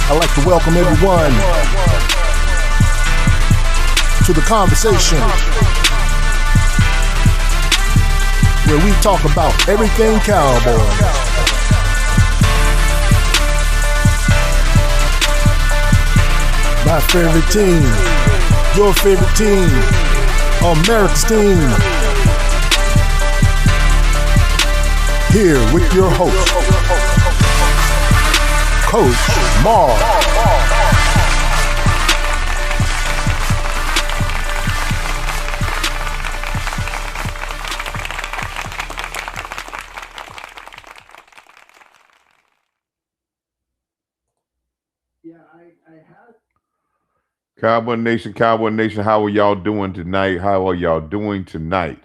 I'd like to welcome everyone to the conversation where we talk about everything Cowboys. My favorite team, your favorite team, America's team. Here with your host, Coach Marv. Cowboy Nation, how are y'all doing tonight? How are y'all doing tonight?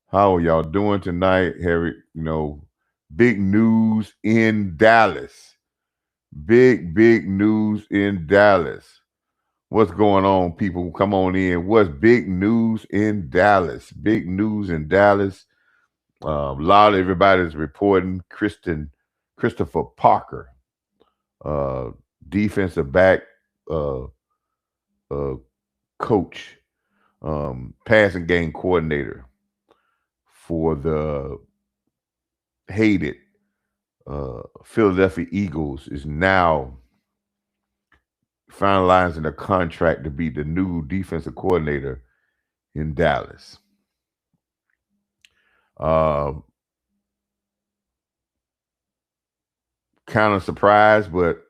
How are y'all doing tonight? Harry, big news in Dallas. Big news in Dallas. What's going on, people? Come on in. What's big news in Dallas? Big news in Dallas. A lot of everybody's reporting Christopher Parker, defensive back uh, coach, passing game coordinator for the hated Philadelphia Eagles, is now finalizing a contract to be the new defensive coordinator in Dallas. Kind of surprised, but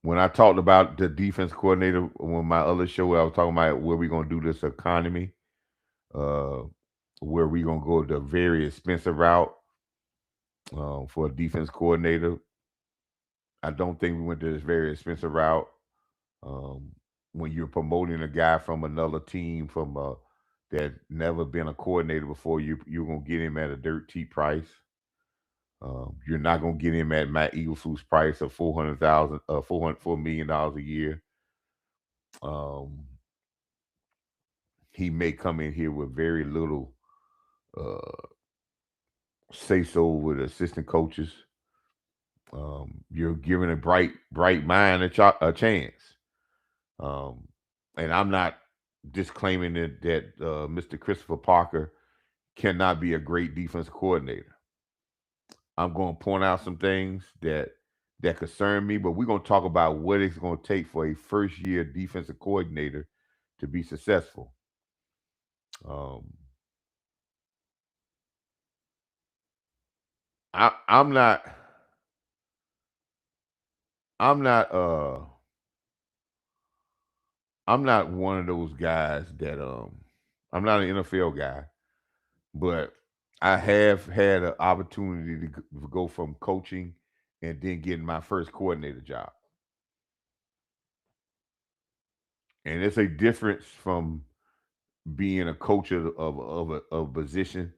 when I talked about the defense coordinator on my other show, I was talking about where we're going to do this economy, where we're going to go the very expensive route for a defense coordinator. I don't think we went to this very expensive route. When you're promoting a guy from another team that never been a coordinator before, you're going to get him at a dirt cheap price. You're not going to get him at Matt Eaglesu's price of $400 million a year. He may come in here with very little say so with assistant coaches. You're giving a bright mind a chance. And I'm not disclaiming that Mr. Christopher Parker cannot be a great defense coordinator. I'm going to point out some things that concern me, but we're going to talk about what it's going to take for a first-year defensive coordinator to be successful. I'm not one of those guys that I'm not an NFL guy, but I have had an opportunity to go from coaching and then getting my first coordinator job. And it's a difference from being a coach of a position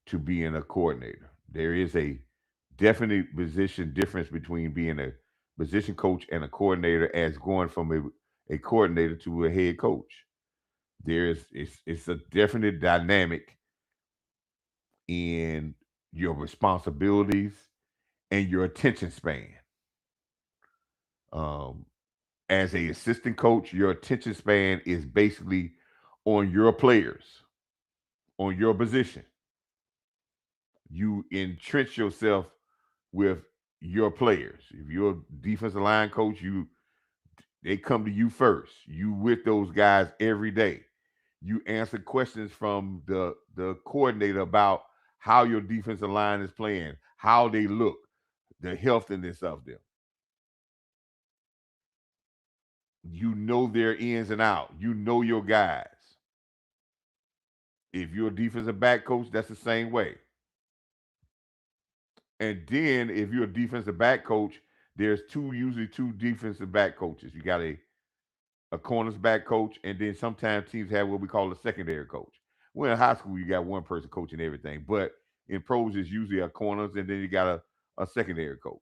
to being a coordinator. There is a definite position difference between being a position coach and a coordinator as going from a coordinator to a head coach. It's a definite dynamic in your responsibilities and your attention span. As a assistant coach, your attention span is basically on your players, on your position. You entrench yourself with your players. If you're a defensive line coach, they come to you first. You with those guys every day. You answer questions from the coordinator about how your defensive line is playing, how they look, the healthiness of them. You know their ins and out. You know your guys. If you're a defensive back coach, that's the same way. And then if you're a defensive back coach, there's usually two defensive back coaches. You got a corners back coach, and then sometimes teams have what we call a secondary coach. Well, in high school, you got one person coaching everything, but in pros, it's usually a corners, and then you got a secondary coach.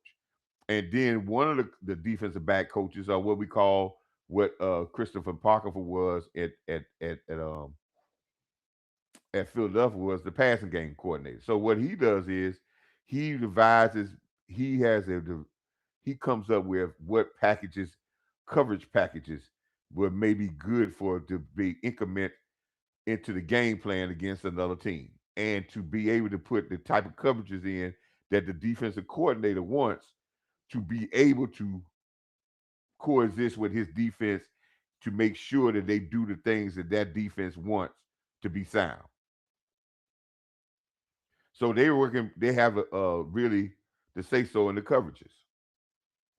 And then one of the defensive back coaches are what we call what Christopher Parker was at Philadelphia was the passing game coordinator. So what he does is he devises he has a he comes up with what packages, coverage packages, would may be good for to be increment into the game plan against another team, and to be able to put the type of coverages in that the defensive coordinator wants to be able to coexist with his defense to make sure that they do the things that that defense wants to be sound. So they working. They have a really to say so in the coverages.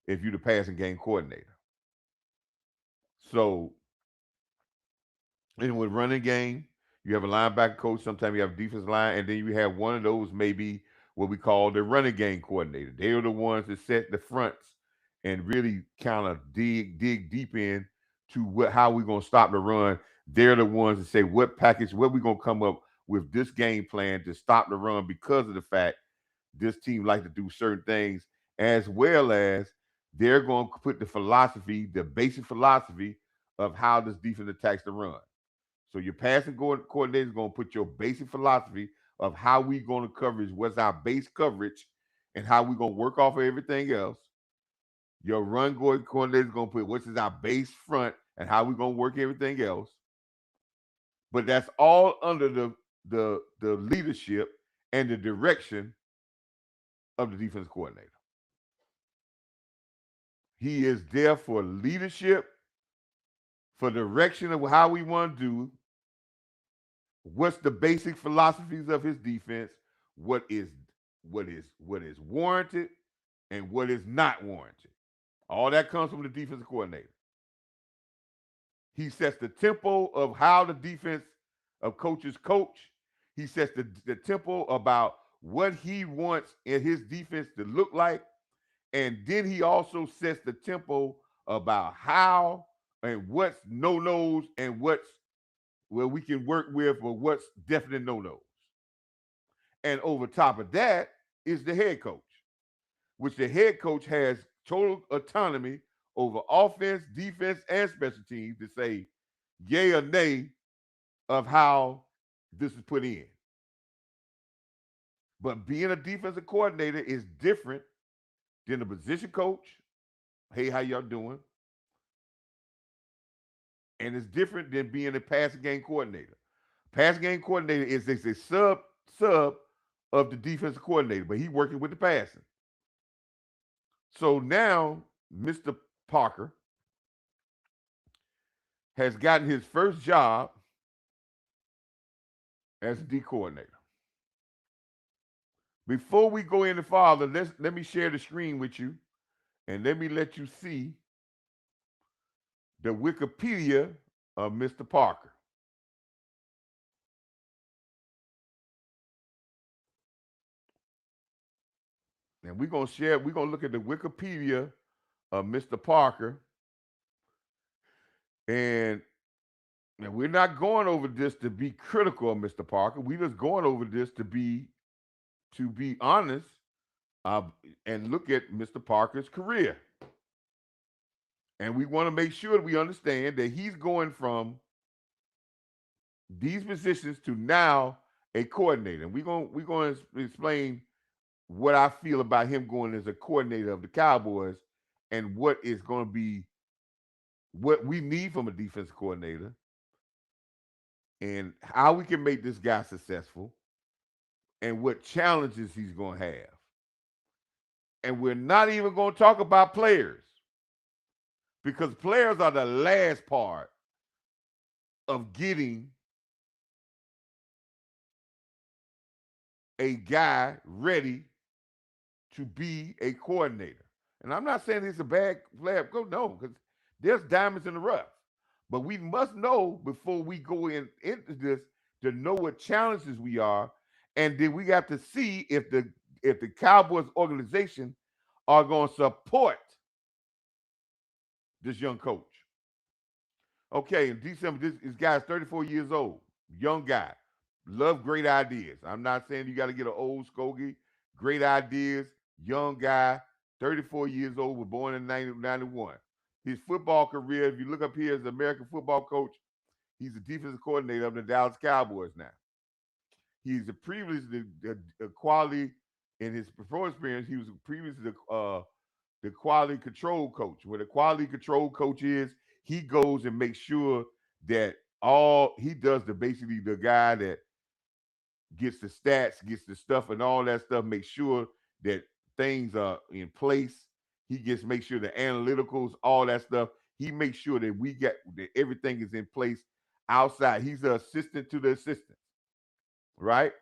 If you're the passing game coordinator, so and with running game, you have a linebacker coach. Sometimes you have a defense line, and then you have one of those maybe what we call the running game coordinator. They are the ones that set the fronts and really kind of dig deep in to what how we're gonna stop the run. They're the ones that say what package, what we're gonna come up with this game plan to stop the run because of the fact this team like to do certain things, as well as they're going to put the philosophy, the basic philosophy of how this defense attacks the run. So your passing coordinator is going to put your basic philosophy of how we going to coverage, what's our base coverage, and how we going to work off of everything else. Your run coordinator is going to put what's our base front and how we going to work everything else. But that's all under the leadership and the direction of the defense coordinator. He is there for leadership, for direction of how we want to do, what's the basic philosophies of his defense, what is warranted and what is not warranted. All that comes from the defensive coordinator. He sets the tempo of how the defense of coaches coach. He sets the tempo about what he wants in his defense to look like. And then he also sets the tempo about how and what's no-nos and what's where we can work with or what's definite no-nos. And over top of that is the head coach, which the head coach has total autonomy over offense, defense, and special teams to say yay or nay of how this is put in. But being a defensive coordinator is different than a position coach. Hey, how y'all doing? And it's different than being a passing game coordinator. Passing game coordinator is a sub of the defensive coordinator, but he working with the passing. So now Mr. Parker has gotten his first job as a D coordinator. Before we go any farther, let me share the screen with you and let me let you see the Wikipedia of Mr. Parker. And we're gonna look at the Wikipedia of Mr. Parker. And we're not going over this to be critical of Mr. Parker. We're just going over this to be honest uh, and look at Mr. Parker's career. And we want to make sure that we understand that he's going from these positions to now a coordinator. And we're going to explain what I feel about him going as a coordinator of the Cowboys and what is going to be what we need from a defensive coordinator and how we can make this guy successful and what challenges he's going to have. And we're not even going to talk about players because players are the last part of getting a guy ready to be a coordinator. And I'm not saying he's a bad player. No, because there's diamonds in the rough. But we must know before we go into this to know what challenges we are, and then we have to see if the Cowboys organization are going to support this young coach. Okay, in December, this guy's 34 years old, young guy, love great ideas. I'm not saying you got to get an old Skogie, great ideas, young guy, 34 years old, was born in 1991. His football career, if you look up here as an American football coach, he's the defensive coordinator of the Dallas Cowboys now. He's a previously a quality In his pro experience, he was previously the quality control coach. Where the quality control coach is, he goes and makes sure that all he does the basically the guy that gets the stats, gets the stuff, and all that stuff. Make sure that things are in place. He gets make sure the analyticals, all that stuff. He makes sure that we get that everything is in place outside. He's the assistant to the assistant, right?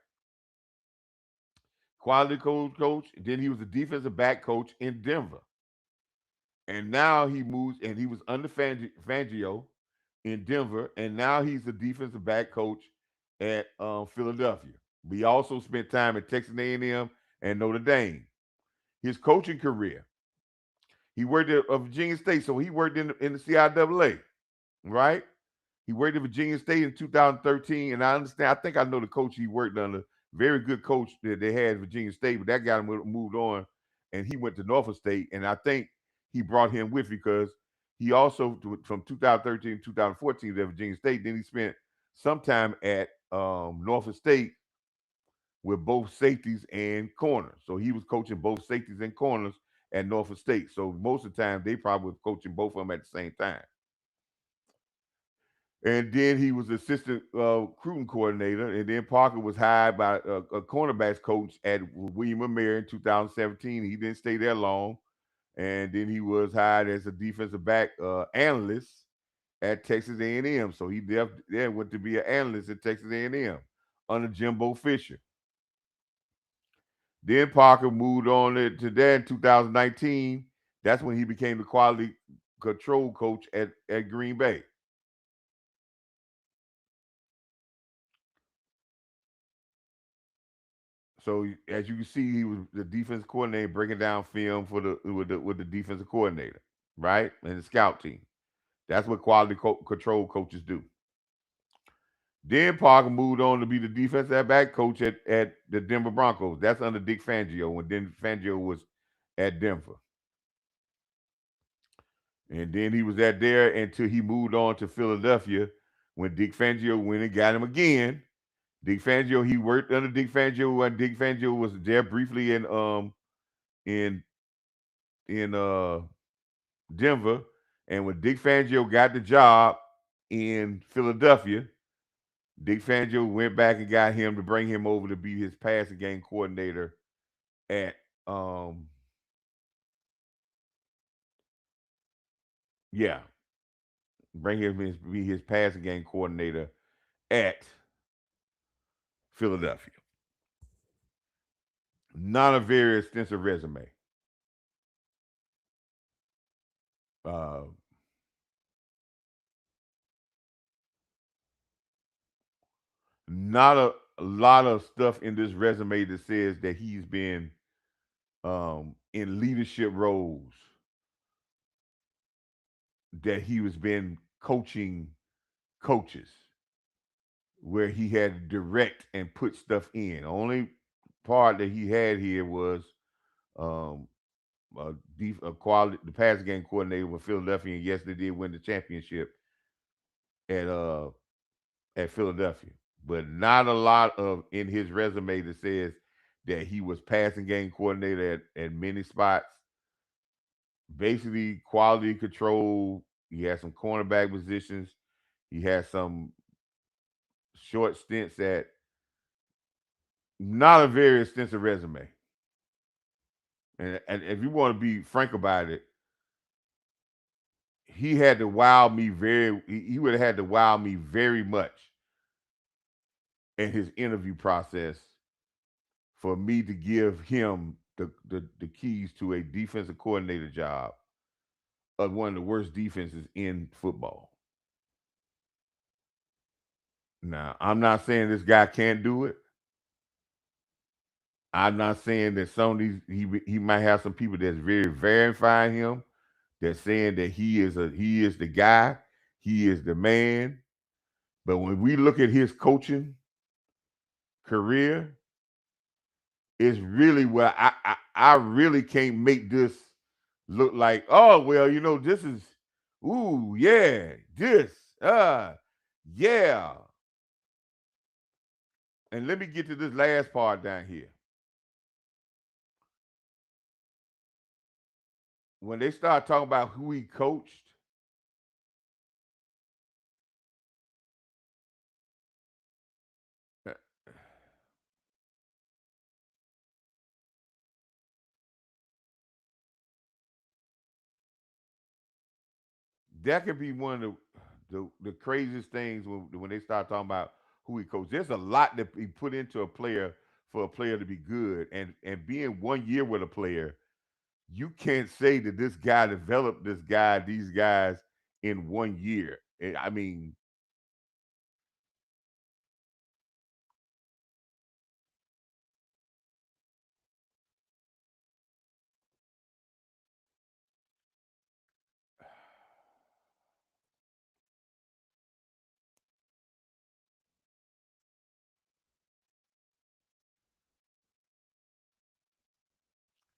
Quality coach. Then he was a defensive back coach in Denver, and now he moves and he was under Fangio in Denver, and now he's a defensive back coach at Philadelphia. We also spent time at Texas A&M and Notre Dame. His coaching career, he worked at Virginia State, so he worked in the CIAA, right? He worked at Virginia State in 2013, and I understand. I think I know the coach he worked under. Very good coach that they had at Virginia State, but that guy moved on, and he went to Norfolk State, and I think he brought him with because he also from 2013 to 2014 at Virginia State. Then he spent some time at Norfolk State with both safeties and corners. So he was coaching both safeties and corners at Norfolk State. So most of the time they probably were coaching both of them at the same time. And then he was assistant recruiting coordinator. And then Parker was hired by a cornerbacks coach at William and Mary in 2017. He didn't stay there long. And then he was hired as a defensive back analyst at Texas A&M. So he then went to be an analyst at Texas A&M under Jimbo Fisher. Then Parker moved on to that in 2019. That's when he became the quality control coach at Green Bay. So as you can see, he was the defense coordinator breaking down film for the defensive coordinator, right? And the scout team. That's what quality control coaches do. Then Parker moved on to be the defensive back coach at the Denver Broncos. That's under Dick Fangio when Fangio was at Denver. And then he was at there until he moved on to Philadelphia when Dick Fangio went and got him again. Dick Fangio, he worked under Dick Fangio when Dick Fangio was there briefly in in Denver. And when Dick Fangio got the job in Philadelphia, Dick Fangio went back and got him to bring him over to be his passing game coordinator at yeah, bring him be his passing game coordinator at Philadelphia. Not a very extensive resume. Uh, not a lot of stuff in this resume that says that he's been in leadership roles, that he has been coaching coaches, where he had to direct and put stuff in. Only part that he had here was um, a quality, the pass game coordinator with Philadelphia, and yes, they did win the championship at uh at Philadelphia. But not a lot of in his resume that says that he was passing game coordinator at many spots. Basically, quality control. He had some cornerback positions. He had some short stints at not a very extensive resume. And if you want to be frank about it, he had to wow me very. He would have had to wow me very much in his interview process for me to give him the keys to a defensive coordinator job of one of the worst defenses in football. Now, I'm not saying this guy can't do it. I'm not saying that some of these he might have some people that's very verifying him. That's saying that he is the guy, he is the man. But when we look at his coaching career, it's really where I really can't make this look like, oh well, this is ooh, yeah, this, yeah. And let me get to this last part down here. when they start talking about who he coached, uh, that could be one of the craziest things when they start talking about who he coached. There's a lot that he put into a player for a player to be good, and being 1 year with a player, you can't say that this guy developed these guys in 1 year. I mean,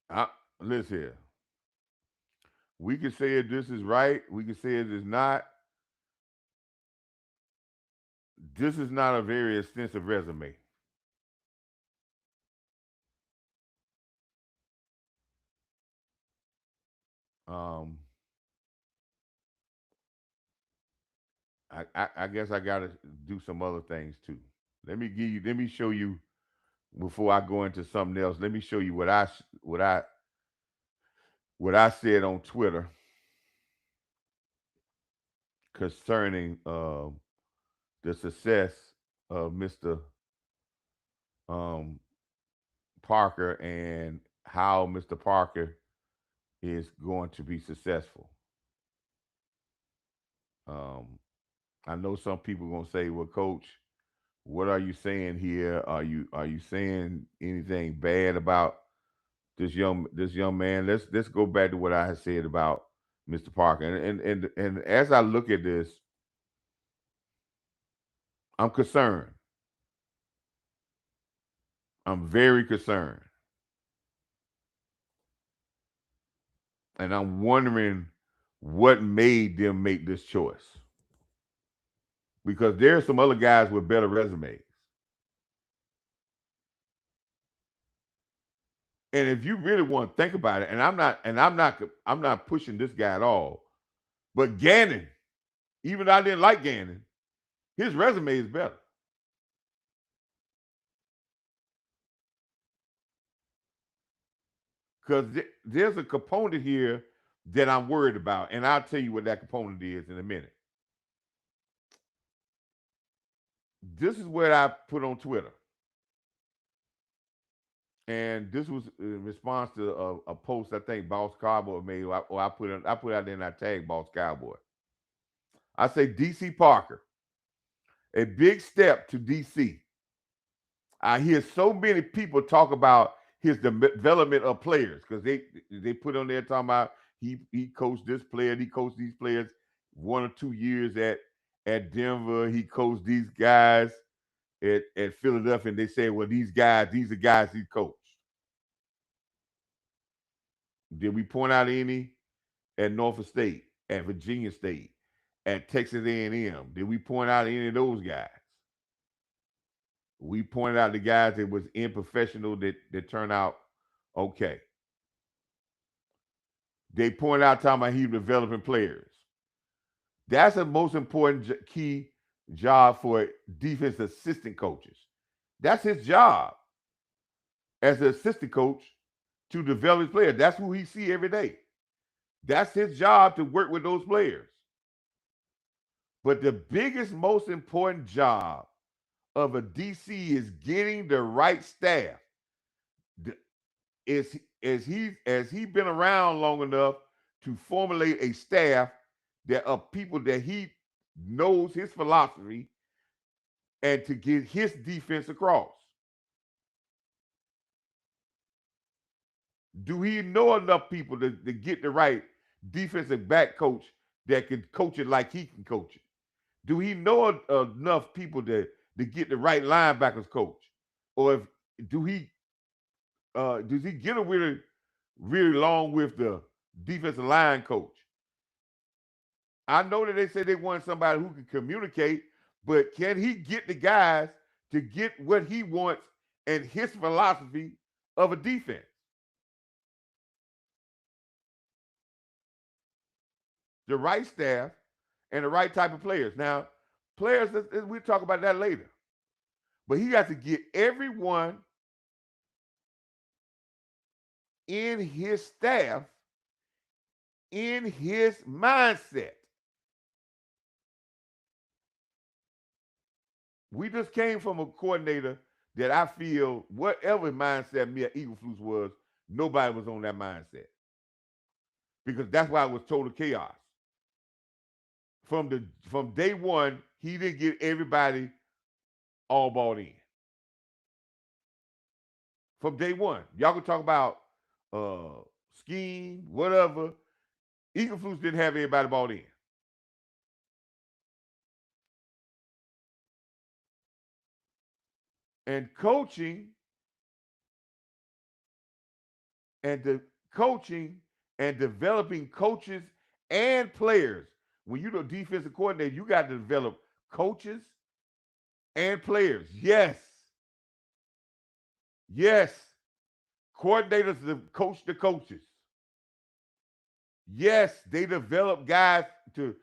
I, listen here. We can say if this is right. We can say it is not. This is not a very extensive resume. Um, I guess I got to do some other things too. Let me show you before I go into something else. Let me show you what I said on Twitter concerning the success of Mr. Um, Parker and how Mr. Parker is going to be successful. Um, I know some people are gonna say, "Well, Coach, what are you saying here? Are you saying anything bad about this young man?" Let's go back to what I had said about Mr. Parker. And as I look at this, I'm concerned. I'm very concerned, and I'm wondering what made them make this choice because there are some other guys with better resumes. And if you really want to think about it, I'm not pushing this guy at all. But Gannon, even though I didn't like Gannon, his resume is better because there's a component here that I'm worried about, and I'll tell you what that component is in a minute. This is what I put on Twitter, and this was in response to a post I think Boss Cowboy made, or I put out there and I tagged Boss Cowboy. I say DC Parker, a big step to DC. I hear so many people talk about his development of players because they put on there talking about he coached this player, he coached these players 1 or 2 years at Denver. He coached these guys at Philadelphia, and they say, well, these are guys he coached. Did we point out any at Norfolk State, at Virginia State, at Texas A&M? Did we point out any of those guys? We pointed out the guys that was unprofessional that turned out okay. They point out talking about he developing players. That's the most important key job for defense assistant coaches. That's his job as an assistant coach to develop his players. That's who he see every day. That's his job to work with those players. But the biggest, most important job of a DC is getting the right staff. Is he been around long enough to formulate a staff that of people that he knows his philosophy and to get his defense across? Do he know enough people to get the right defensive back coach that can coach it like he can coach it? Do he know enough people to get the right linebackers coach? Or if do he does he get a really long with the defensive line coach? I know that they say they want somebody who can communicate, but can he get the guys to get what he wants and his philosophy of a defense? the right staff, and the right type of players. Now, players, we'll talk about that later. But he got to get everyone in his staff in his mindset. We just came from a coordinator that I feel whatever mindset Mia Eagleflus was, nobody was on that mindset because that's why it was total chaos. From day one, he didn't get everybody all bought in. From day one, y'all can talk about scheme, whatever. Eagleflus didn't have everybody bought in. And the coaching and developing coaches and players. When you're the defensive coordinator, you got to develop coaches and players. Yes. Yes. Coordinators to coach the coaches. Yes, they develop guys to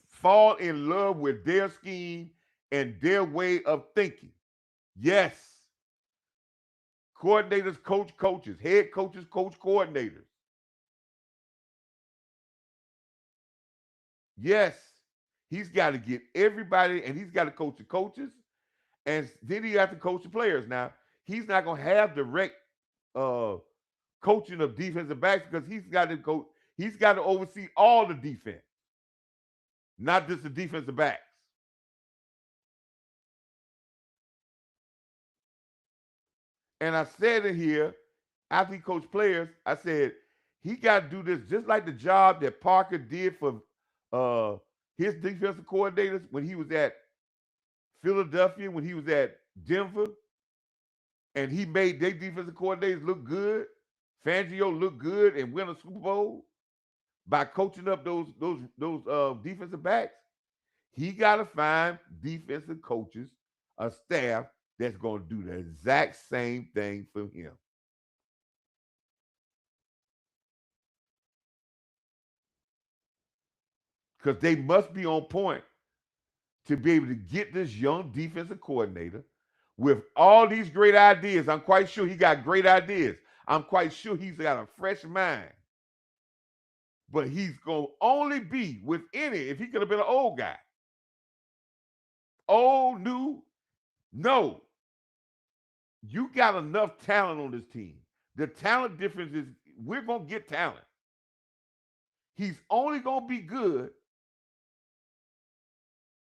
fall in love with their scheme and their way of thinking. Yes. Coordinators coach coaches, head coaches coach coordinators. Yes. He's got to get everybody and he's got to coach the coaches and then he got to coach the players. Now, he's not going to have direct uh, coaching of defensive backs because he's got to oversee all the defense, not just the defensive backs. And I said it here after he coached players. I said he got to do this just like the job that Parker did for uh, his defensive coordinators when he was at Philadelphia, when he was at Denver, and he made their defensive coordinators look good. Fangio look good and win a Super Bowl by coaching up those defensive backs. He got to find defensive coaches, a staff that's going to do the exact same thing for him. Because they must be on point to be able to get this young defensive coordinator with all these great ideas. I'm quite sure he got great ideas. I'm quite sure he's got a fresh mind. But he's going to only be within it if he could have been an old guy. Old, new, no. You got enough talent on this team. The talent difference is we're going to get talent. He's only going to be good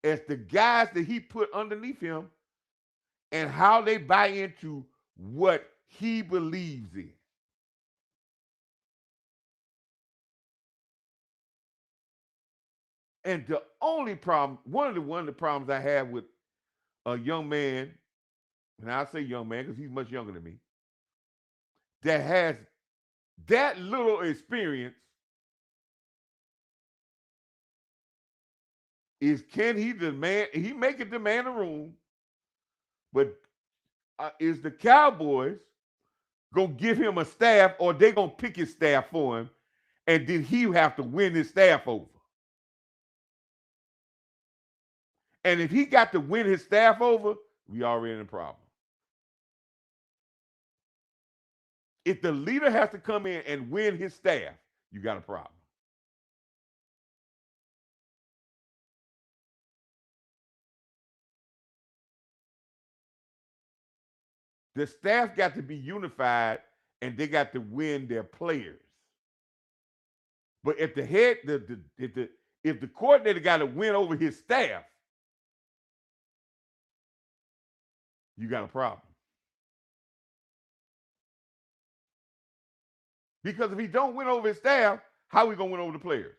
as the guys that he put underneath him and how they buy into what he believes in. And the only problem, one of the problems I have with a young man, and I'll say young man because he's much younger than me, that has that little experience is can he demand, he make it demand a room, but is the Cowboys gonna give him a staff or they gonna pick his staff for him and then he have to win his staff over? And if he got to win his staff over, we already in a problem. If the leader has to come in and win his staff, you got a problem. The staff got to be unified and they got to win their players. But if the head, if the coordinator got to win over his staff, you got a problem. Because if he don't win over his staff, how are we gonna win over the players?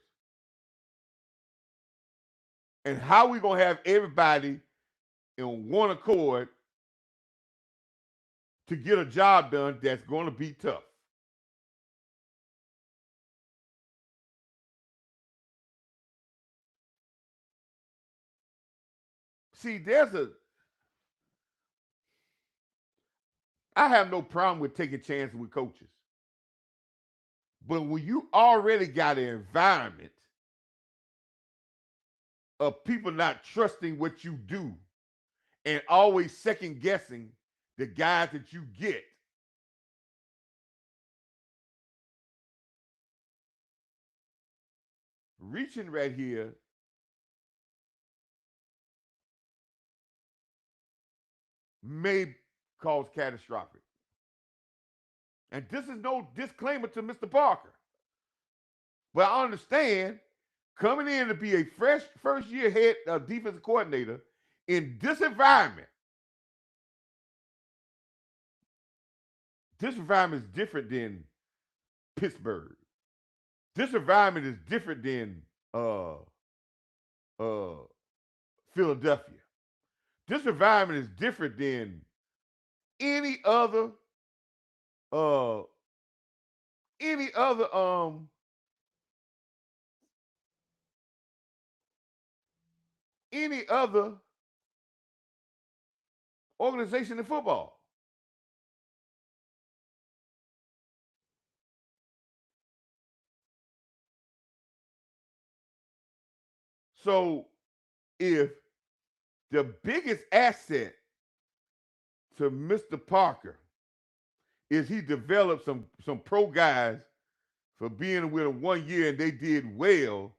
And how are we gonna have everybody in one accord to get a job done that's gonna be tough? See, I have no problem with taking chances with coaches. But when you already got an environment of people not trusting what you do and always second guessing the guys that you get. Reaching right here may cause catastrophic. And this is no disclaimer to Mr. Parker. But I understand coming in to be a fresh first year head defensive coordinator in this environment is different than Pittsburgh. This environment is different than uh uh Philadelphia. This environment is different than any other uh any other any other organization in football. So if the biggest asset to Mr. Parker is he developed some pro guys for being with him 1 year and they did well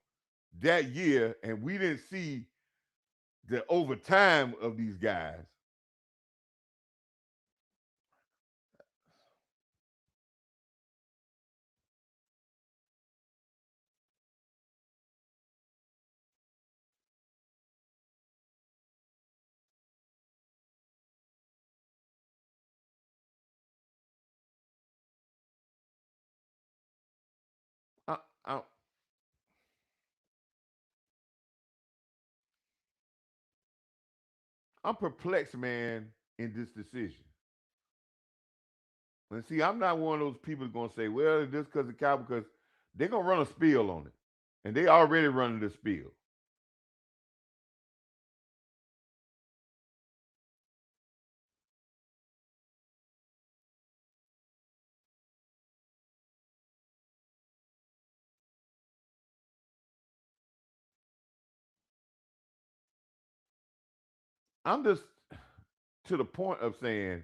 that year, and we didn't see the overtime of these guys. I, I, I'm perplexed, man, in this decision. And see, I'm not one of those people going to say, well, this because of Cowboys, because they're going to run a spiel on it. And they already running the spiel. I'm just to the point of saying,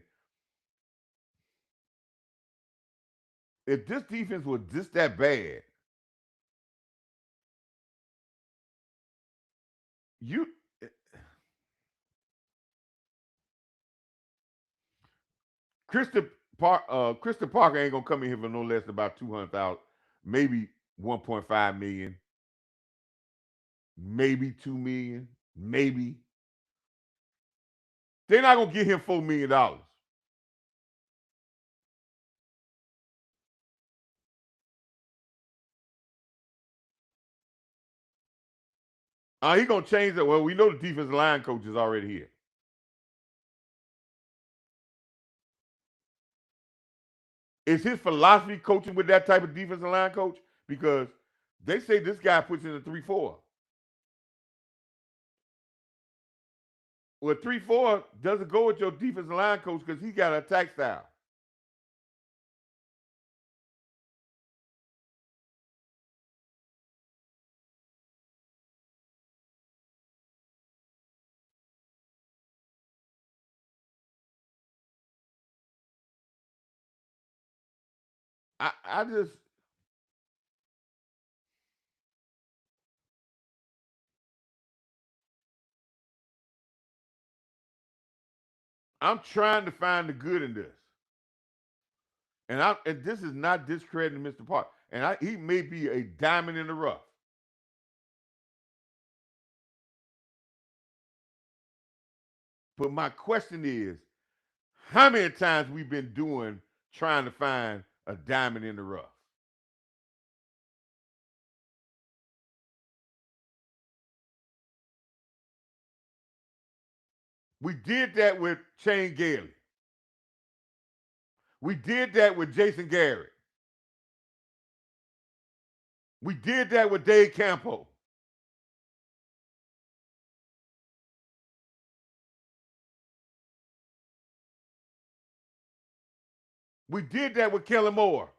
if this defense was just that bad, you Kristen Parker ain't gonna come in here for no less than about 200,000, maybe 1.5 million, maybe 2 million, maybe. They're not gonna give him $4 million. He gonna change it. Well, we know the defensive line coach is already here. Is his philosophy coaching with that type of defensive line coach? Because they say this guy puts in a 3-4. Well, 3-4 doesn't go with your defensive line coach because he got an attack style. I just I'm trying to find the good in this. And this is not discrediting Mr. Park. And he may be a diamond in the rough. But my question is, how many times we've been doing trying to find a diamond in the rough? We did that with Shane Gailey. We did that with Jason Garrett. We did that with Dave Campo. We did that with Kelly Moore.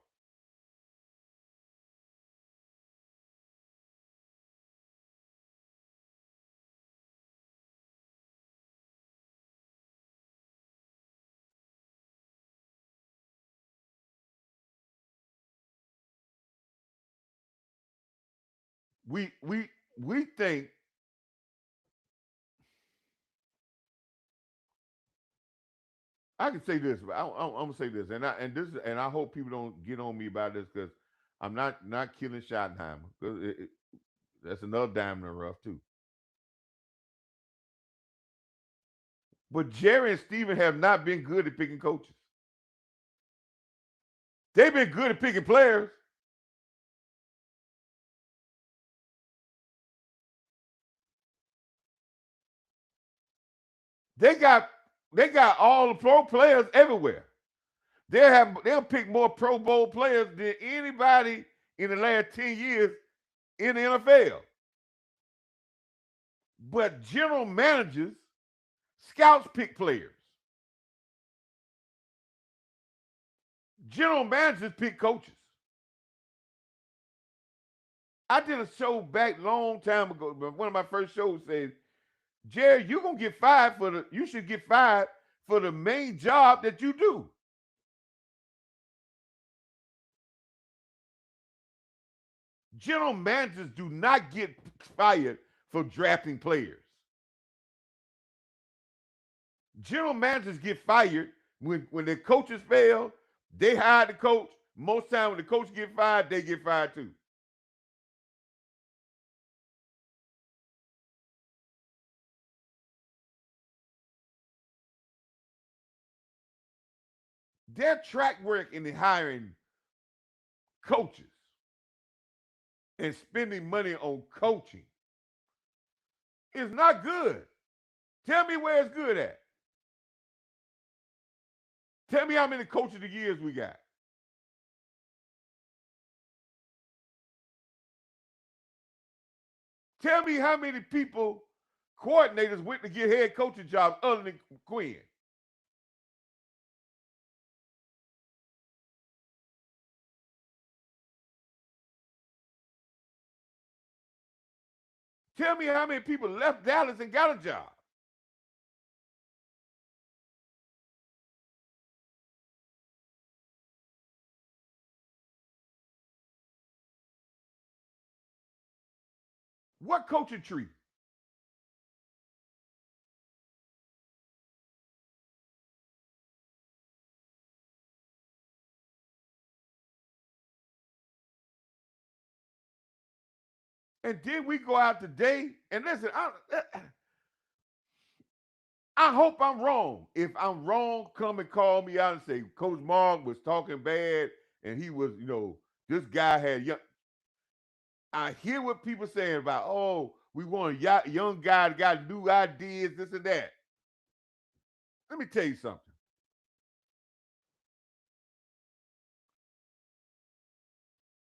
we we we think I can say this, but I'm gonna say this, and I hope people don't get on me about this because I'm not killing Schottenheimer because that's another diamond in the rough too. But Jerry and Steven have not been good at picking coaches. They've been good at picking players. They got they got all the pro players everywhere. They'll pick more Pro Bowl players than anybody in the last 10 years in the NFL. But general managers, scouts pick players. General managers pick coaches. I did a show back long time ago, but one of my first shows said, Jerry, you should get fired for the main job that you do. General managers do not get fired for drafting players. General managers get fired when their coaches fail. They hire the coach. Most time when the coach get fired, they get fired too. Their track record in the hiring coaches and spending money on coaching is not good. Tell me where it's good at. Tell me how many coaches of the years we got. Tell me how many people, coordinators, went to get head coaching jobs other than Quinn. Tell me how many people left Dallas and got a job. What coaching tree? And then we go out today and listen. I hope I'm wrong. If I'm wrong, come and call me out and say Coach Marv was talking bad and he was, this guy had young. I hear what people saying about, oh, we want a young guy that got new ideas, this and that. Let me tell you something.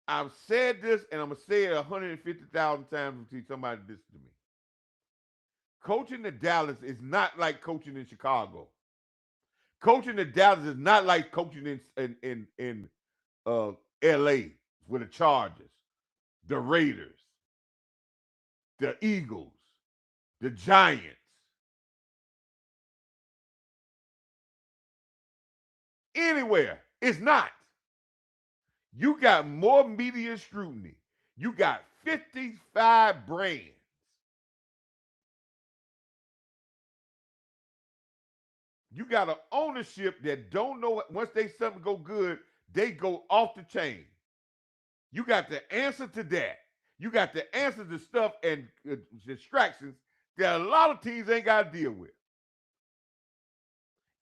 I've said this and I'm gonna say it 150,000 times until somebody listens to me. Coaching in Dallas is not like coaching in Chicago. Coaching in Dallas is not like coaching in LA with the Chargers, the Raiders, the Eagles, the Giants. Anywhere. It's not. You got more media scrutiny. You got 55 brands. You got an ownership that don't know once they something go good, they go off the chain. You got the answer to that. You got the answer to stuff and distractions that a lot of teams ain't got to deal with.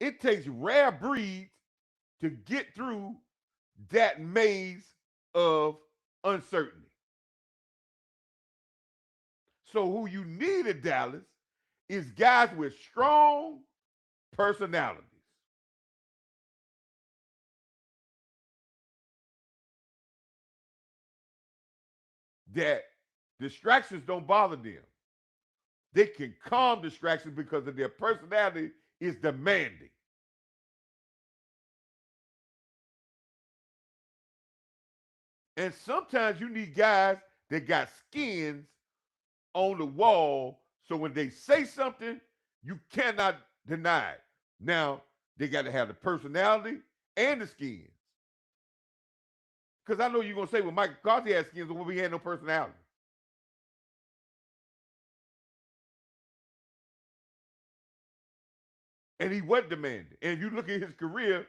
It takes rare breeds to get through that maze of uncertainty. So who you need in Dallas is guys with strong personalities. That distractions don't bother them. They can calm distractions because of their personality is demanding. And sometimes you need guys that got skins on the wall so when they say something, you cannot deny it. Now, they got to have the personality and the skins. Because I know you're going to say, well, Mike McCarthy had skins, but we had no personality. and he wasn't demanding. And if you look at his career,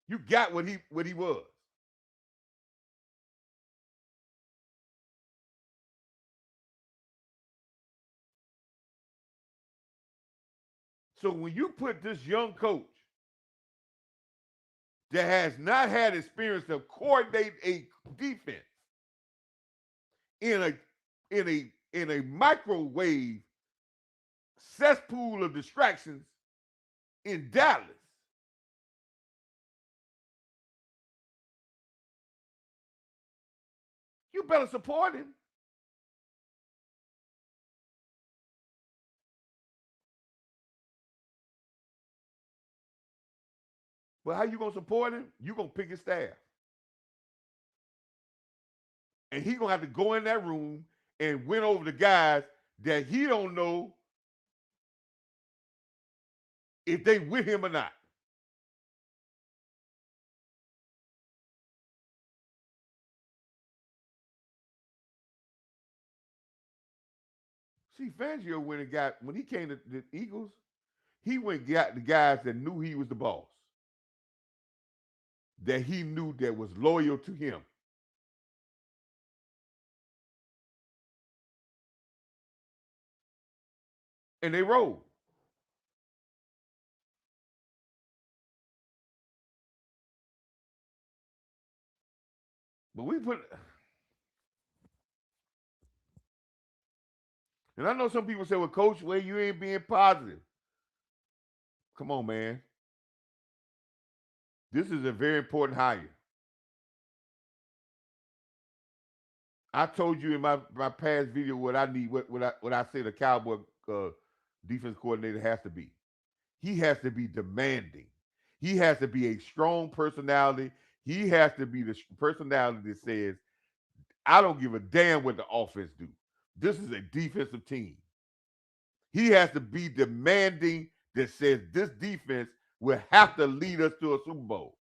you got what he was. So when you put this young coach that has not had experience to coordinate a defense in a in a microwave cesspool of distractions in Dallas, you better support him. But how you gonna support him? You gonna pick his staff, and he gonna have to go in that room and win over the guys that he don't know if they with him or not. See, Fangio when he came to the Eagles, he went and got the guys that knew he was the boss, that he knew that was loyal to him, and they rolled. But we put, and I know some people say, "Well, Coach, well, you ain't being positive." Come on, man. This is a very important hire. I told you in my past video what I need, what I say the Cowboy uh, defense coordinator has to be. He has to be demanding. He has to be a strong personality. He has to be the personality that says, "I don't give a damn what the offense do. This is a defensive team." He has to be demanding that says this defense will have to lead us to a Super Bowl.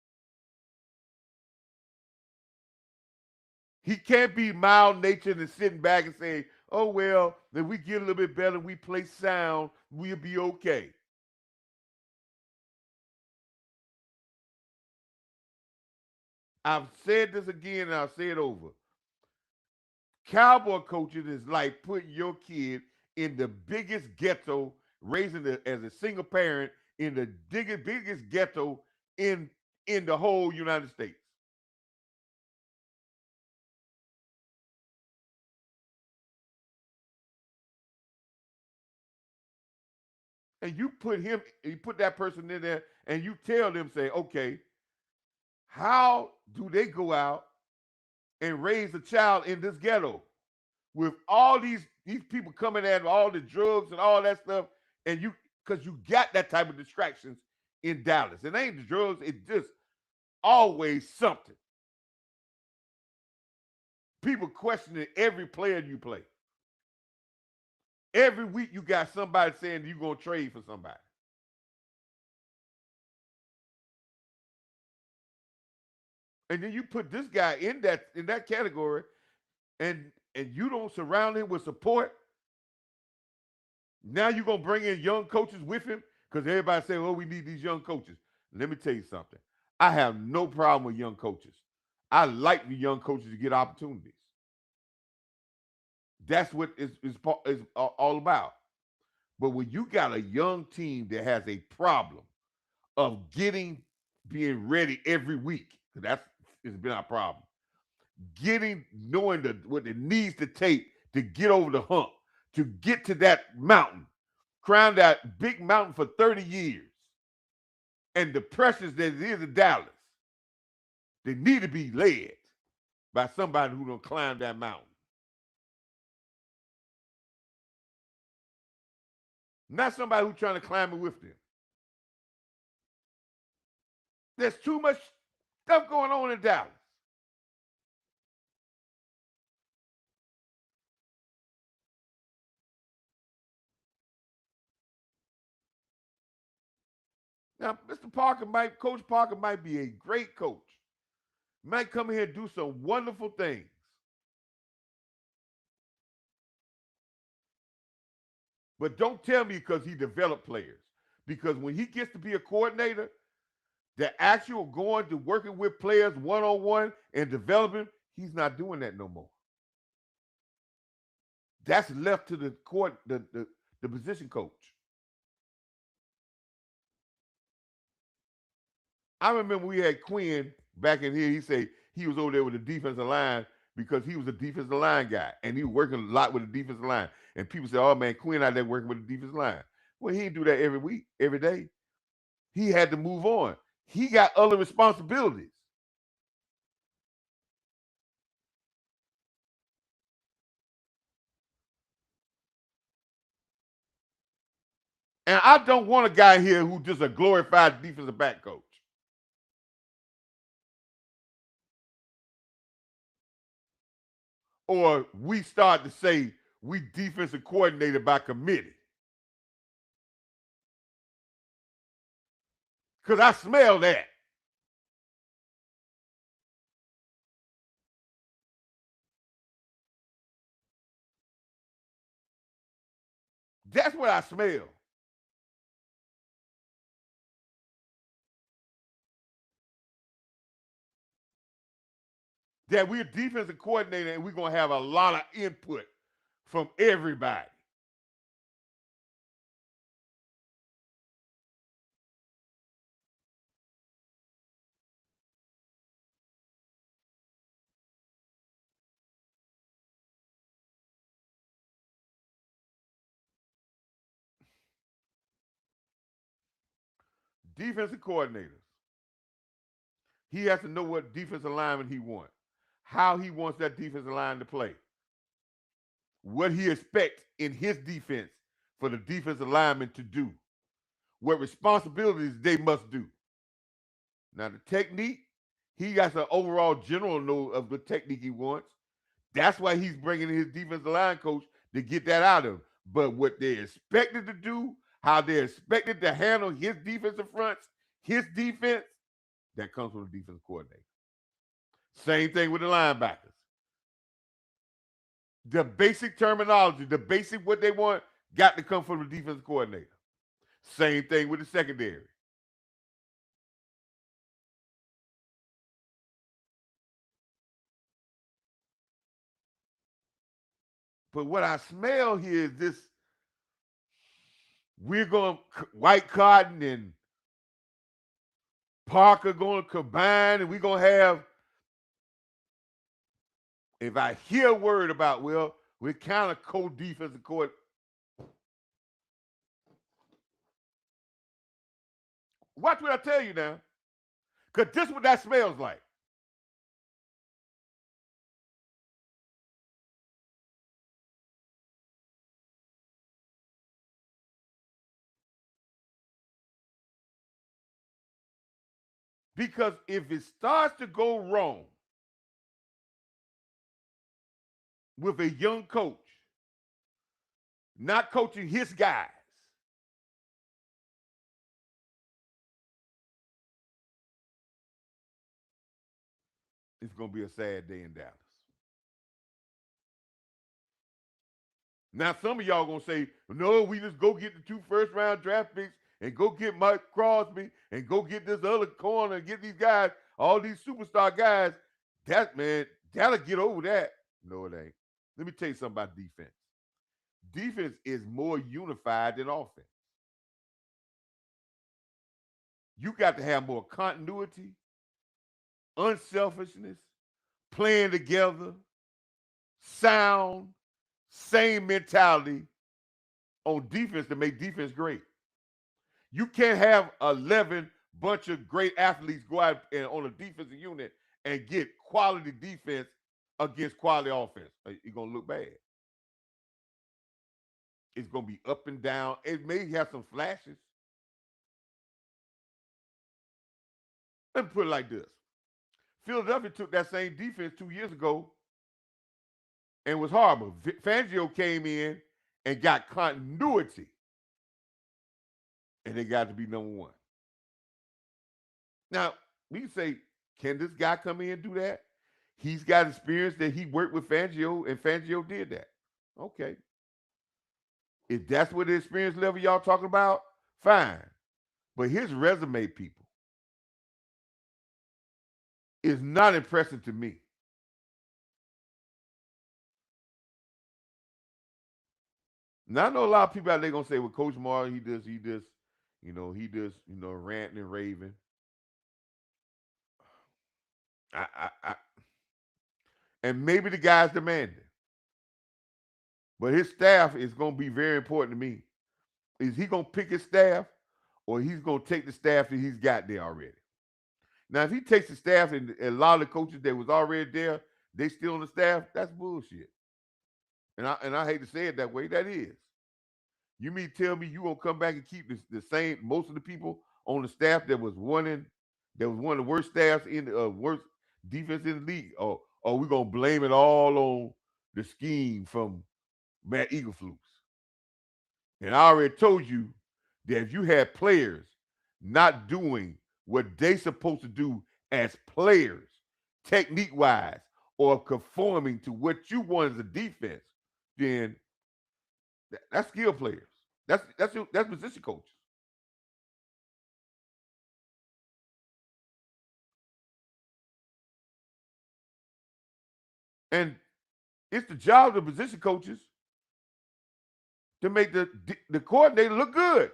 He can't be mild natured and sitting back and saying, "Oh well, if we get a little bit better, we play sound, we'll be okay." I've said this again and I'll say it over. Cowboy coaching is like putting your kid in the biggest ghetto, raising it as a single parent in the biggest ghetto in in the whole United States. And you put that person in there, and you tell them, say, okay, how do they go out and raise a child in this ghetto with all these people coming at all the drugs and all that stuff, and you because you got that type of distractions in Dallas. It ain't the drugs, it's just always something. People questioning every player you play. Every week you got somebody saying you're gonna trade for somebody. And then you put this guy in that category, and you don't surround him with support. Now you're gonna bring in young coaches with him because everybody say, "Oh, we need these young coaches." Let me tell you something. I have no problem with young coaches. I like the young coaches to get opportunities. That's what is all about. But when you got a young team that has a problem of being ready every week, that's it's been our problem. Knowing what it needs to take to get over the hump, to get to that mountain, climb that big mountain for 30 years, and the pressures that it is in Dallas, they need to be led by somebody who don't climb that mountain, not somebody who's trying to climb it with them. There's too much stuff going on in Dallas. Now, Coach Parker might be a great coach. Might come here and do some wonderful things. But don't tell me because he developed players. Because when he gets to be a coordinator, the actual going to working with players one on one and developing, he's not doing that no more. That's left to the court, the position coach. I remember we had Quinn back in here. He said he was over there with the defensive line because he was a defensive line guy and he was working a lot with the defensive line. And people say, "Oh man, Quinn out there working with the defensive line." Well, he didn't do that every week, every day. He had to move on. He got other responsibilities. And I don't want a guy here who's just a glorified defensive back coach. Or we start to say we defensive coordinator by committee. Because I smell that. That's what I smell. That we're defensive coordinator and we're going to have a lot of input from everybody. Defensive coordinators, he has to know what defensive lineman he wants, how he wants that defensive line to play, what he expects in his defense for the defensive lineman to do, what responsibilities they must do. Now, the technique, he got an overall general know of the technique he wants. That's why he's bringing his defensive line coach to get that out of him. But what they're expected to do, how they're expected to handle his defensive fronts, his defense, that comes from the defensive coordinator. Same thing with the linebackers. The basic terminology, the basic what they want, got to come from the defensive coordinator. Same thing with the secondary. But what I smell here is this: we're going White Cotton and Parker going to combine, and we're going to have. If I hear a word about, well, we're kind of co-defensive court. Watch what I tell you now, because this is what that smells like. Because if it starts to go wrong with a young coach not coaching his guys, it's going to be a sad day in Dallas. Now, some of y'all going to say, no, we just go get the 2 first-round draft picks and go get Mike Crosby and go get this other corner and get these guys, all these superstar guys. That, man, that'll get over that. No, it ain't. Let me tell you something about defense. Defense is more unified than offense. You got to have more continuity, unselfishness, playing together, sound, same mentality on defense to make defense great. You can't have 11 bunch of great athletes go out and on a defensive unit and get quality defense against quality offense. It's going to look bad. It's going to be up and down. It may have some flashes. Let me put it like this. Philadelphia took that same defense 2 years ago and was horrible. Fangio came in and got continuity, and they got to be number one. Now, we say, can this guy come in and do that? He's got experience that he worked with Fangio, and Fangio did that. Okay. If that's what the experience level y'all talking about, fine. But his resume, people, is not impressive to me. Now I know a lot of people out there gonna say, "Well, Coach Marv, he just ranting and raving." I and maybe the guy's demanding, but his staff is gonna be very important to me. Is he gonna pick his staff, or he's gonna take the staff that he's got there already? Now, if he takes the staff and a lot of the coaches that was already there, they still on the staff, that's bullshit. And I hate to say it that way, that is. You mean tell me you gonna come back and keep the same most of the people on the staff that was one of the worst staffs in the worst defense in the league, or we gonna blame it all on the scheme from Matt Eagleflus? And I already told you that if you had players not doing what they supposed to do as players, technique wise, or conforming to what you want as a defense, then that's skill players. That's position coaches. And it's the job of the position coaches to make the coordinator look good.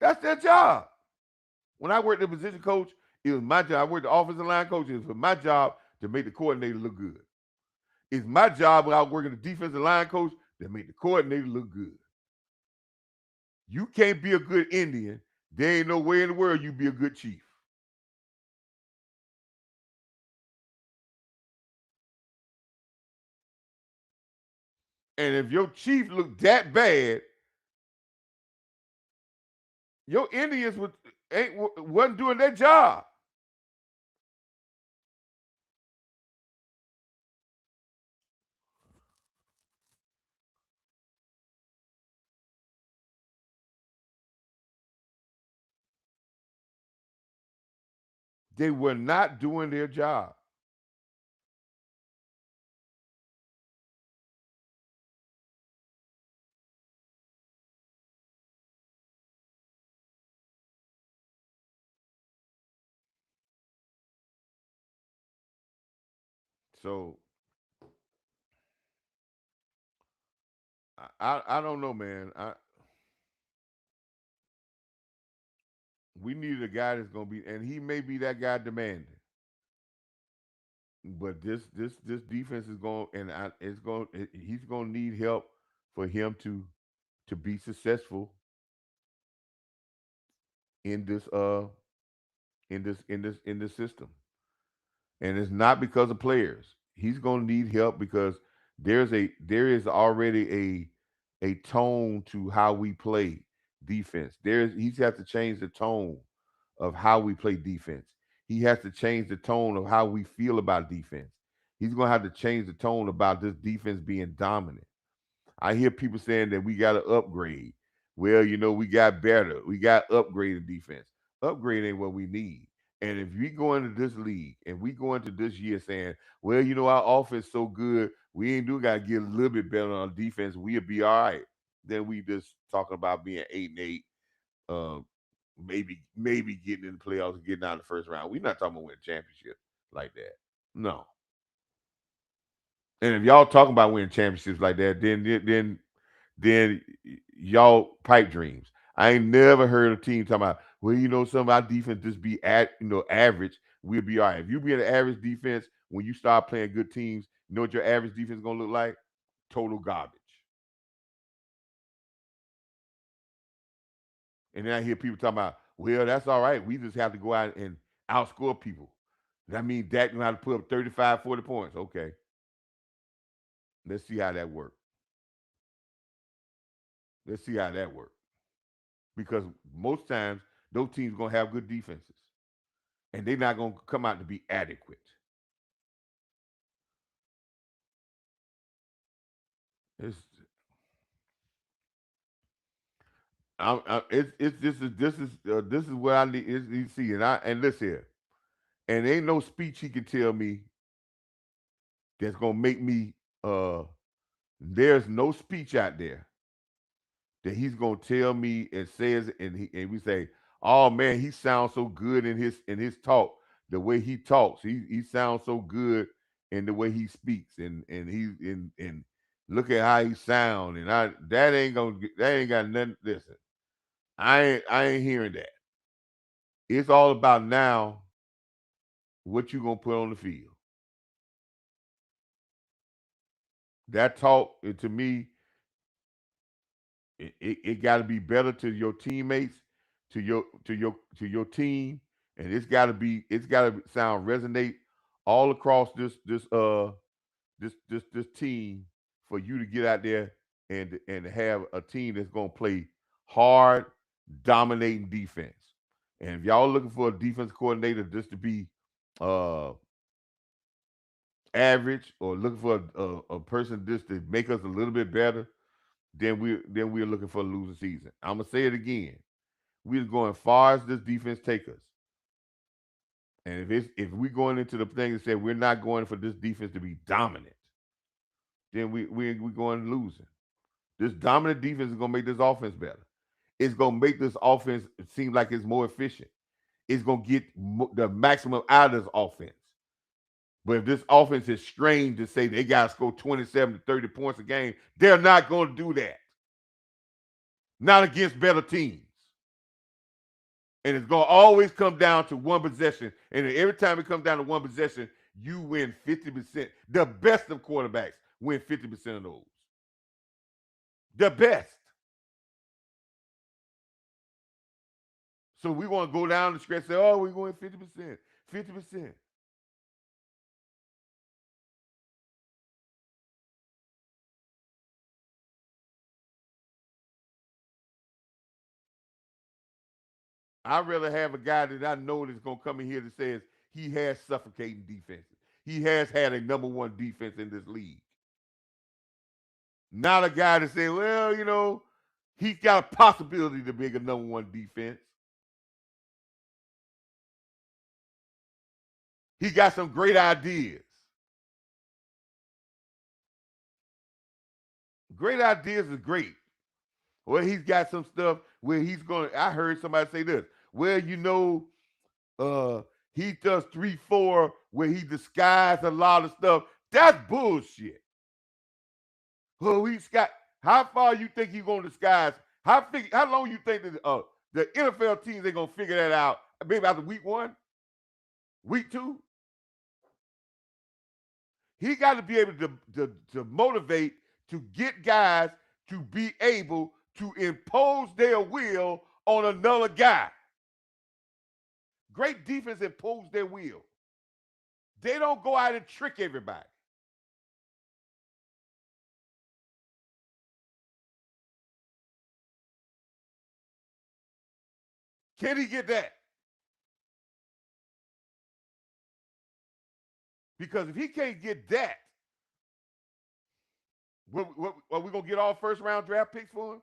That's their job. When I worked as a position coach, it was my job. I worked the offensive line coach. It was my job to make the coordinator look good. It's my job when I was working the defensive line coach to make the coordinator look good. You can't be a good Indian. There ain't no way in the world you be a good chief. And if your chief looked that bad, your Indians wasn't doing their job. They were not doing their job. So I don't know, man. We need a guy that's gonna be, and he may be that guy demanding. But this defense is going, and he's gonna need help for him to be successful in this system. And it's not because of players. He's gonna need help because there is already a tone to how we play defense. He's has to change the tone of how we play defense. He has to change the tone of how we feel about defense. He's gonna have to change the tone about this defense being dominant. I hear people saying that we got to upgrade. Well, we got better. We got upgraded defense. Upgrade ain't what we need. And if we go into this league and we go into this year saying, well, our offense so good, we ain't do got to get a little bit better on defense. We'll be all right. Then we just talking about being 8-8, uh, maybe getting in the playoffs and getting out of the first round. We're not talking about winning championship like that. No. And if y'all talking about winning championships like that, then y'all pipe dreams. I ain't never heard a team talking about, well, some of our defense just be average. We'll be all right. If you be an average defense when you start playing good teams, you know what your average defense is gonna look like? Total garbage. And then I hear people talking about, well, that's all right. We just have to go out and outscore people. That means Dak gonna have to put up 35, 40 points. Okay. Let's see how that works. Let's see how that works. Because most times those teams gonna have good defenses. And they're not gonna come out to be adequate. It's it's this is what I need. You see, and listen here, and ain't no speech he can tell me that's gonna make me. There's no speech out there that he's gonna tell me and says, and we say, oh man, he sounds so good in his talk, the way he talks. He sounds so good in the way he speaks, and he and look at how he sound, and I that ain't got nothing. Listen, I ain't hearing that. It's all about now what you gonna put on the field. That talk, to me, it got to be better to your teammates, to your team, and it's got to sound resonate all across this team for you to get out there and have a team that's gonna play hard, dominating defense. And if y'all looking for a defense coordinator just to be uh average, or looking for a person just to make us a little bit better, then we're looking for a losing season. I'm gonna say it again. We're going far as this defense take us. And if we going into the thing and say we're not going for this defense to be dominant, then we going losing. This dominant defense is gonna make this offense better. It's gonna make this offense seem like it's more efficient. It's gonna get the maximum out of this offense. But if this offense is strained to say they gotta score 27 to 30 points a game, they're not gonna do that. Not against better teams. And it's going to always come down to one possession. And every time it comes down to one possession, you win 50%. The best of quarterbacks win 50% of those. The best. So we want to go down the stretch and say, oh, we're going 50%. 50%. I'd rather have a guy that I know that's going to come in here that says he has suffocating defenses. He has had a number one defense in this league. Not a guy that say, well, he's got a possibility to make a number one defense. He got some great ideas. Great ideas is great. Well, he's got some stuff where he's going to, I heard somebody say this. Well, uh, he does 3-4 where he disguised a lot of stuff. That's bullshit. Well, he's got, how far you think he's going to disguise? How long you think that the NFL teams are going to figure that out? Maybe after week 1? Week 2? He got to be able to motivate, to get guys to be able to impose their will on another guy. Great defense impose their will. They don't go out and trick everybody. Can he get that? Because if he can't get that, are we going to get all first round draft picks for him?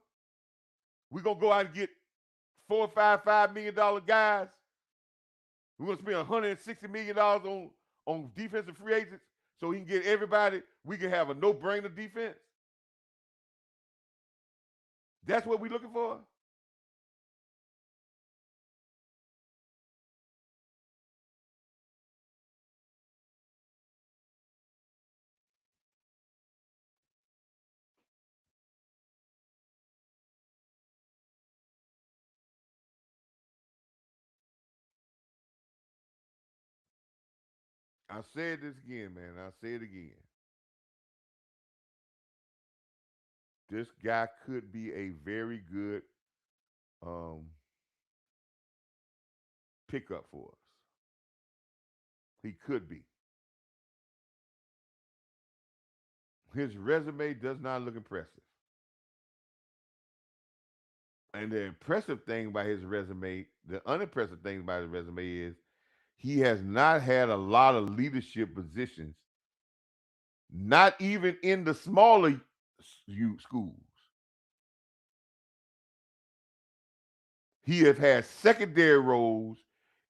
We're going to go out and get 4 or 5 $5 million guys. We're going to spend $160 million on defensive free agents so he can get everybody. We can have a no-brainer defense. That's what we're looking for. I said this again, man. I say it again. This guy could be a very good um, pickup for us. He could be. His resume does not look impressive. And the impressive thing about his resume, the unimpressive thing about his resume is he has not had a lot of leadership positions, not even in the smaller schools. He has had secondary roles,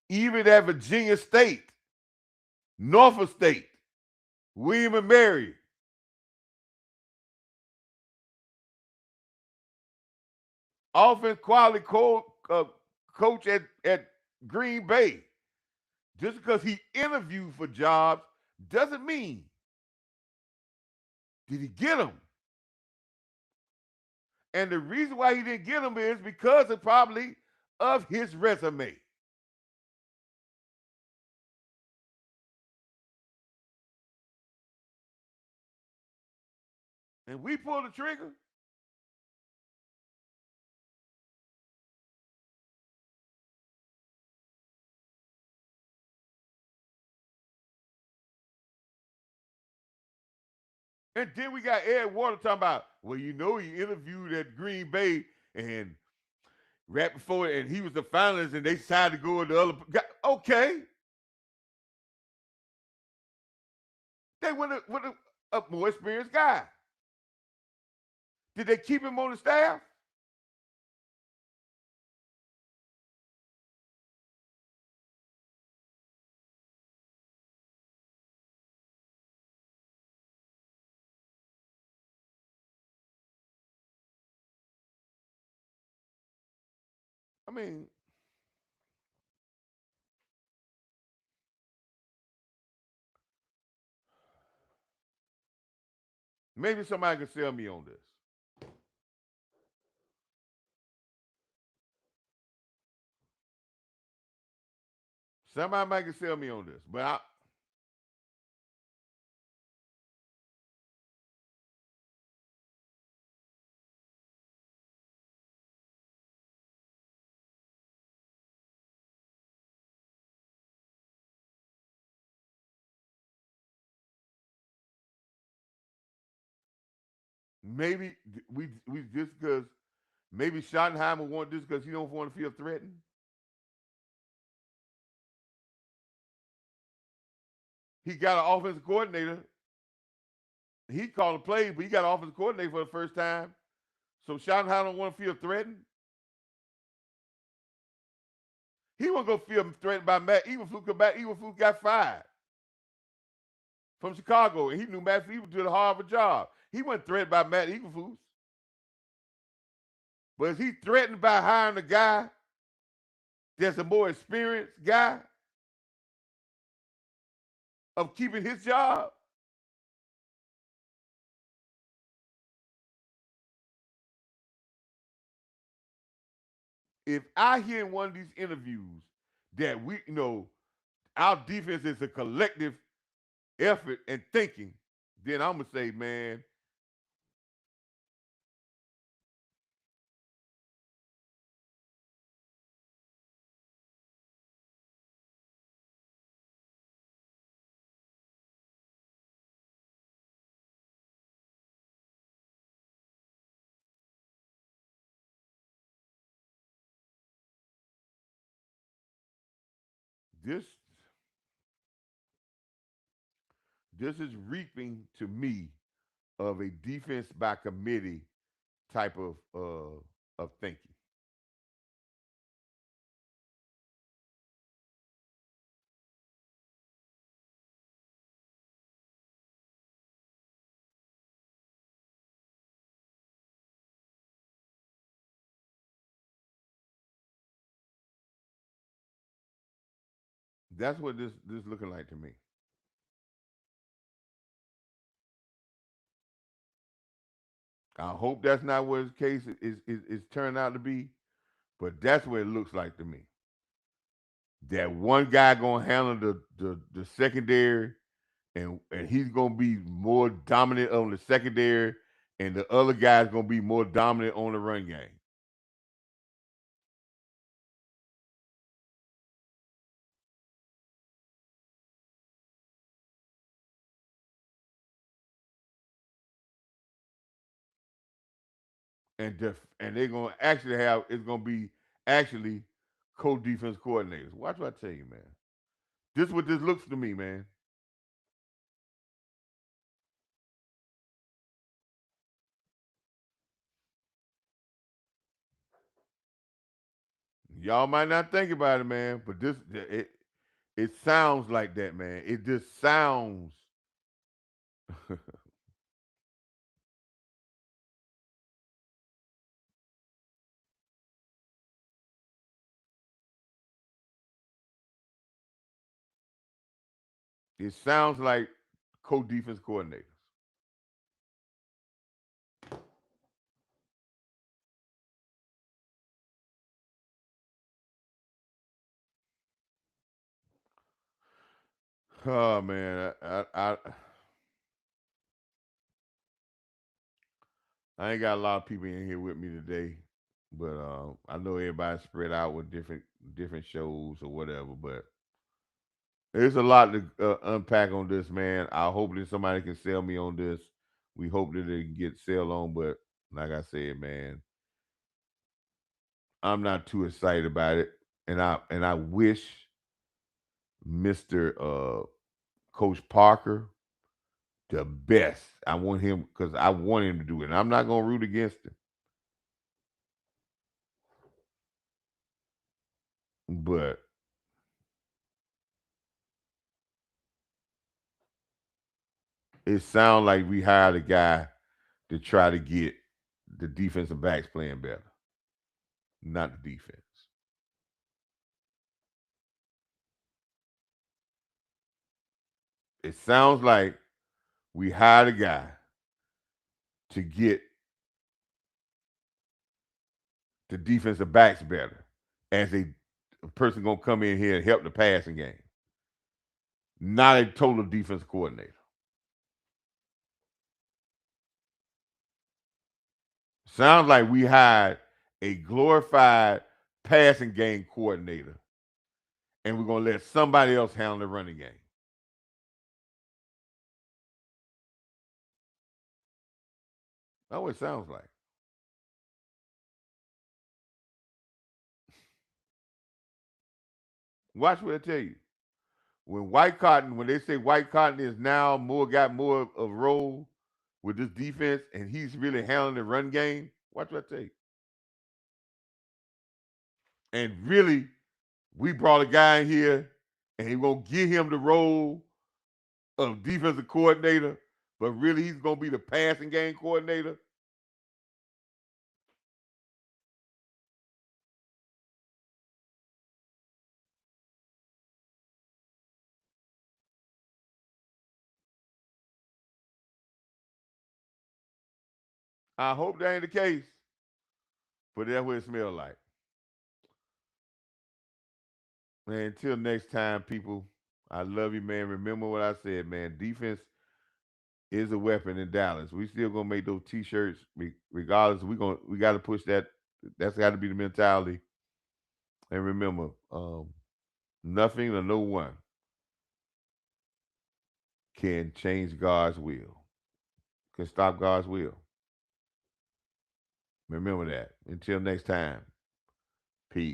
even at Virginia State, Norfolk State, William and Mary. offense quality coach at Green Bay. Just because he interviewed for jobs doesn't mean did he get them. And the reason why he didn't get them is because of probably of his resume. And we pull the trigger. And then we got Ed Water talking about, well, you know, he interviewed at Green Bay and right before, and he was the finalist, and they decided to go with the other. Okay, they went with a more experienced guy. Did they keep him on the staff? I mean, maybe somebody can sell me on this. Somebody might can sell me on this, but maybe we just because maybe Schottenheimer want this because he don't want to feel threatened. He got an offensive coordinator. He called the plays, but he got an offensive coordinator for the first time. So Schottenheimer don't want to feel threatened. He won't go feel threatened by Matt Eberflus because Matt Eberflus got fired from Chicago, and he knew Matt Eberflus did a hard of a job. He wasn't threatened by Matt Eberflus, but is he threatened by hiring a guy that's a more experienced guy of keeping his job? If I hear in one of these interviews that our defense is a collective effort and thinking, then I'm gonna say, man, this this is reaping to me of a defense by committee type of thinking. That's what this looking like to me. I hope that's not what his case is turned out to be, but that's what it looks like to me. That one guy gonna handle the secondary, and he's gonna be more dominant on the secondary, and the other guy's gonna be more dominant on the run game. And they're gonna actually have it's gonna be actually co-defense coordinators. Watch what I tell you, man. This is what this looks to me, man. Y'all might not think about it, man, but it sounds like that, man. It just sounds. It sounds like co-defense coordinators. Oh man, I ain't got a lot of people in here with me today, but I know everybody's spread out with different shows or whatever. But there's a lot to unpack on this, man. I hope that somebody can sell me on this. We hope that they can get sell on, but like I said, man, I'm not too excited about it, and I wish Mister Coach Parker the best. I want him because I want him to do it. And I'm not gonna root against him, but it sounds like we hired a guy to try to get the defensive backs playing better, not the defense. It sounds like we hired a guy to get the defensive backs better as a person gonna come in here and help the passing game, not a total defense coordinator. Sounds like we hired a glorified passing game coordinator, and we're gonna let somebody else handle the running game. That's what it sounds like. Watch what I tell you. When they say White Cotton is now got more of a role with this defense, and he's really handling the run game. Watch what I tell you. And really, we brought a guy in here, and he gonna give him the role of defensive coordinator, but really he's gonna be the passing game coordinator. I hope that ain't the case, but that's what it smells like. Man, until next time, people. I love you, man. Remember what I said, man. Defense is a weapon in Dallas. We still gonna make those T-shirts regardless. We got to push that. That's got to be the mentality. And remember, nothing or no one can change God's will. Can stop God's will. Remember that. Until next time.